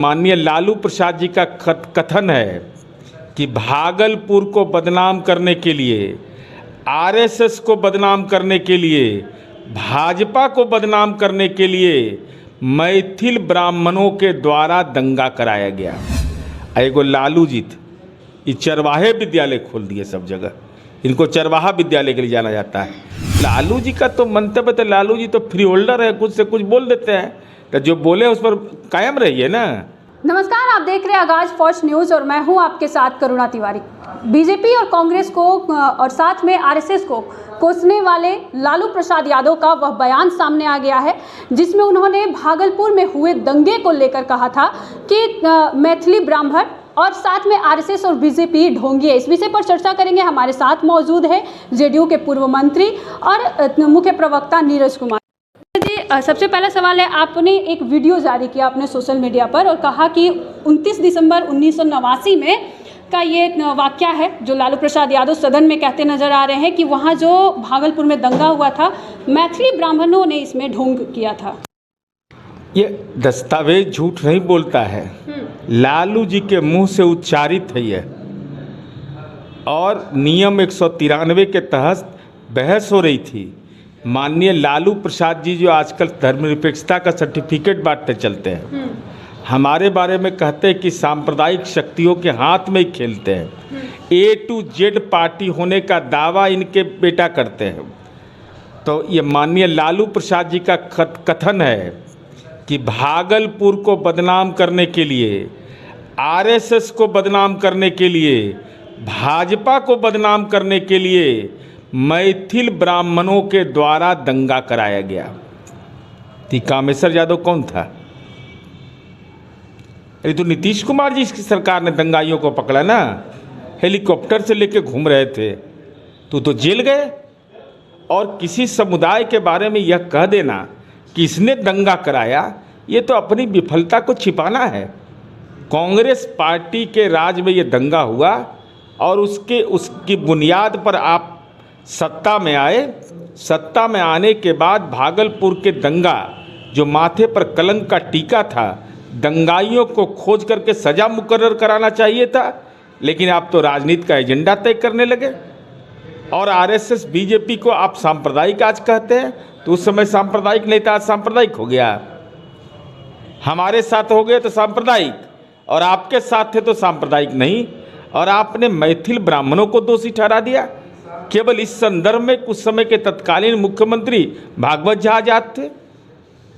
माननीय लालू प्रसाद जी का कथन है कि भागलपुर को बदनाम करने के लिए, आरएसएस को बदनाम करने के लिए, भाजपा को बदनाम करने के लिए मैथिल ब्राह्मणों के द्वारा दंगा कराया गया। एगो लालू जी ये चरवाहे विद्यालय खोल दिए सब जगह, इनको चरवाहा विद्यालय के लिए जाना जाता है। लालू जी का तो मंतव्य तो, लालू जी तो फ्री होल्डर है, कुछ से कुछ बोल देते हैं, तो जो बोले उस पर कायम रहिए ना। नमस्कार, आप देख रहे हैं आगाज फर्स्ट न्यूज और मैं हूं आपके साथ करुणा तिवारी। बीजेपी और कांग्रेस को और साथ में आरएसएस को कोसने वाले लालू प्रसाद यादव का वह बयान सामने आ गया है, जिसमें उन्होंने भागलपुर में हुए दंगे को लेकर कहा था कि मैथिली ब्राह्मण और साथ में आरएसएस और बीजेपी ढोंगी है। इस विषय पर चर्चा करेंगे। हमारे साथ मौजूद है जेडीयू के पूर्व मंत्री और मुख्य प्रवक्ता नीरज कुमार जी। सबसे पहला सवाल है, आपने एक वीडियो जारी किया अपने सोशल मीडिया पर और कहा कि 29 दिसंबर 1989 में का ये वाकया है जो लालू प्रसाद यादव सदन में कहते नजर आ रहे हैं कि वहाँ जो भागलपुर में दंगा हुआ था, मैथिली ब्राह्मणों ने इसमें ढोंग किया था। ये दस्तावेज झूठ नहीं बोलता है, लालू जी के मुंह से उच्चारित है ये, और नियम 193 के तहत बहस हो रही थी। माननीय लालू प्रसाद जी जो आजकल धर्मनिरपेक्षता का सर्टिफिकेट बांटते चलते हैं, हमारे बारे में कहते हैं कि सांप्रदायिक शक्तियों के हाथ में ही खेलते हैं। A to Z पार्टी होने का दावा इनके बेटा करते हैं। तो ये माननीय लालू प्रसाद जी का कथन है कि भागलपुर को बदनाम करने के लिए, आरएसएस को बदनाम करने के लिए, भाजपा को बदनाम करने के लिए मैथिल ब्राह्मणों के द्वारा दंगा कराया गया। कामेश्वर यादव कौन था? अरे तो नीतीश कुमार जी की सरकार ने दंगाइयों को पकड़ा ना, हेलीकॉप्टर से लेके घूम रहे थे, तो जेल गए। और किसी समुदाय के बारे में यह कह देना कि इसने दंगा कराया, ये तो अपनी विफलता को छिपाना है। कांग्रेस पार्टी के राज में ये दंगा हुआ और उसकी बुनियाद पर आप सत्ता में आए। सत्ता में आने के बाद भागलपुर के दंगा जो माथे पर कलंक का टीका था, दंगाइयों को खोज करके सजा मुकर्रर कराना चाहिए था, लेकिन आप तो राजनीति का एजेंडा तय करने लगे। और आरएसएस बीजेपी को आप सांप्रदायिक आज कहते हैं, तो उस समय सांप्रदायिक नहीं था, आज सांप्रदायिक हो गया। हमारे साथ हो गए तो सांप्रदायिक, और आपके साथ थे तो सांप्रदायिक नहीं। और आपने मैथिल ब्राह्मणों को दोषी ठहरा दिया केवल इस संदर्भ में। कुछ समय के तत्कालीन मुख्यमंत्री भागवत झा आजाद थे,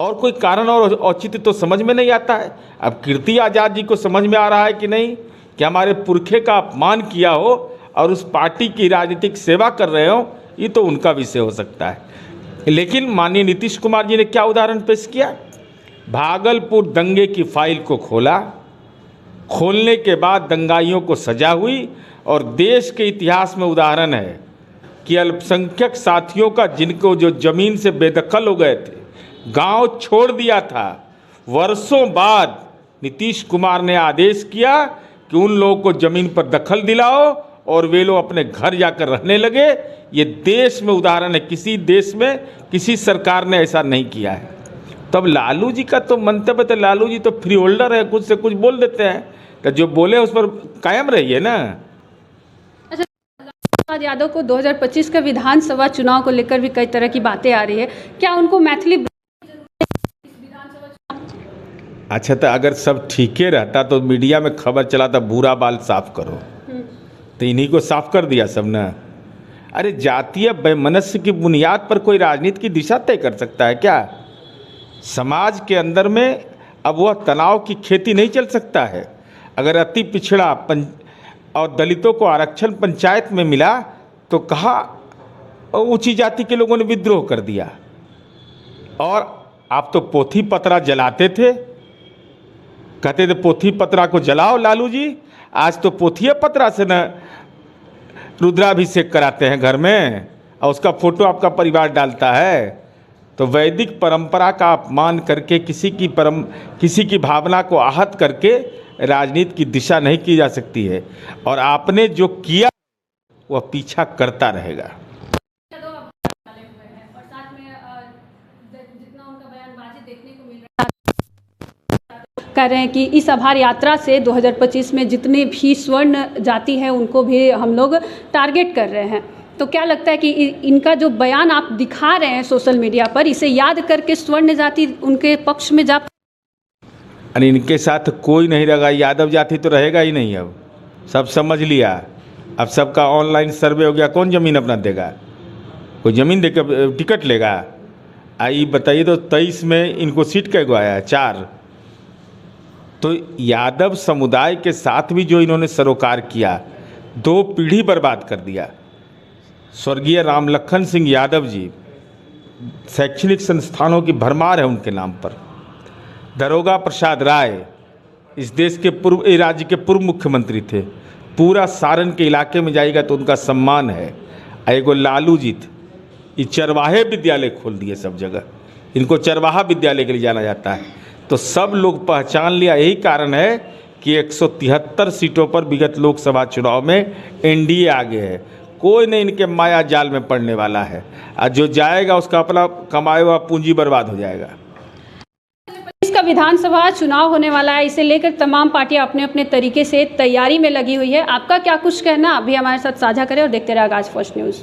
और कोई कारण और औचित्य तो समझ में नहीं आता है। अब कीर्ति आजाद जी को समझ में आ रहा है कि नहीं कि हमारे पुरखे का अपमान किया हो और उस पार्टी की राजनीतिक सेवा कर रहे हो, ये तो उनका विषय हो सकता है। लेकिन माननीय नीतीश कुमार जी ने क्या उदाहरण पेश किया? भागलपुर दंगे की फाइल को खोला, खोलने के बाद दंगाइयों को सजा हुई। और देश के इतिहास में उदाहरण है कि अल्पसंख्यक साथियों का, जिनको जो जमीन से बेदखल हो गए थे, गांव छोड़ दिया था, वर्षों बाद नीतीश कुमार ने आदेश किया कि उन लोगों को जमीन पर दखल दिलाओ और वे लोग अपने घर जाकर रहने लगे। ये देश में उदाहरण है, किसी देश में किसी सरकार ने ऐसा नहीं किया है। तब लालू जी का तो मंतव्य तो, लालू जी तो फ्री होल्डर है, कुछ से कुछ बोल देते हैं, तो जो बोले उस पर कायम रहिए ना। यादव को 2025 का विधानसभा चुनाव को लेकर भी कई तरह की बातें आ रही है, क्या उनको मैथिली? अच्छा, तो अगर सब ठीके रहता तो मीडिया में खबर चला था भूरा बाल साफ करो, तो इन्हीं को साफ कर दिया सब ना। अरे जातीय वैमनस्य की बुनियाद पर कोई राजनीति की दिशा तय कर सकता है क्या? समाज के अंदर में अब वह तनाव की खेती नहीं चल सकता है। अगर अति पिछड़ा और दलितों को आरक्षण पंचायत में मिला तो कहा ऊंची जाति के लोगों ने विद्रोह कर दिया। और आप तो पोथी पत्रा जलाते थे, कहते थे पोथी पत्रा को जलाओ लालू जी। आज तो पोथिया पत्रा से न रुद्राभिषेक कराते हैं घर में, और उसका फोटो आपका परिवार डालता है। तो वैदिक परंपरा का अपमान करके, किसी की भावना को आहत करके राजनीति की दिशा नहीं की जा सकती है। और आपने जो किया वह पीछा करता रहेगा। और साथ में जितना उनका बयानबाजी देखने को मिल रहा है, कह रहे हैं कि इस आभार यात्रा से 2025 में जितने भी स्वर्ण जाति है उनको भी हम लोग टारगेट कर रहे हैं। तो क्या लगता है कि इनका जो बयान आप दिखा रहे हैं सोशल मीडिया पर, इसे याद करके स्वर्ण जाति उनके पक्ष में जा? अरे इनके साथ कोई नहीं रहेगा, यादव जाति तो रहेगा ही नहीं। अब सब समझ लिया, अब सबका ऑनलाइन सर्वे हो गया। कौन ज़मीन अपना देगा? कोई ज़मीन दे के टिकट लेगा? आई बताइए तो 23 में इनको सीट कैगो आया? 4। तो यादव समुदाय के साथ भी जो इन्होंने सरोकार किया, 2 पीढ़ी बर्बाद कर दिया। स्वर्गीय रामलखन सिंह यादव जी, शैक्षणिक संस्थानों की भरमार है उनके नाम पर। दरोगा प्रसाद राय इस देश के राज्य के पूर्व मुख्यमंत्री थे। पूरा सारण के इलाके में जाएगा तो उनका सम्मान है। एगो लालू जी ये चरवाहे विद्यालय खोल दिए सब जगह, इनको चरवाहा विद्यालय के लिए जाना जाता है। तो सब लोग पहचान लिया। यही कारण है कि 173 सीटों पर विगत लोकसभा चुनाव में एनडीए आगे है। कोई नहीं इनके माया जाल में पड़ने वाला है, और जो जाएगा उसका अपना कमाया हुआ पूंजी बर्बाद हो जाएगा। इसका विधानसभा चुनाव होने वाला है, इसे लेकर तमाम पार्टियां अपने अपने तरीके से तैयारी में लगी हुई है। आपका क्या कुछ कहना, अभी हमारे साथ साझा करें और देखते रहे आगाज फर्स्ट न्यूज़।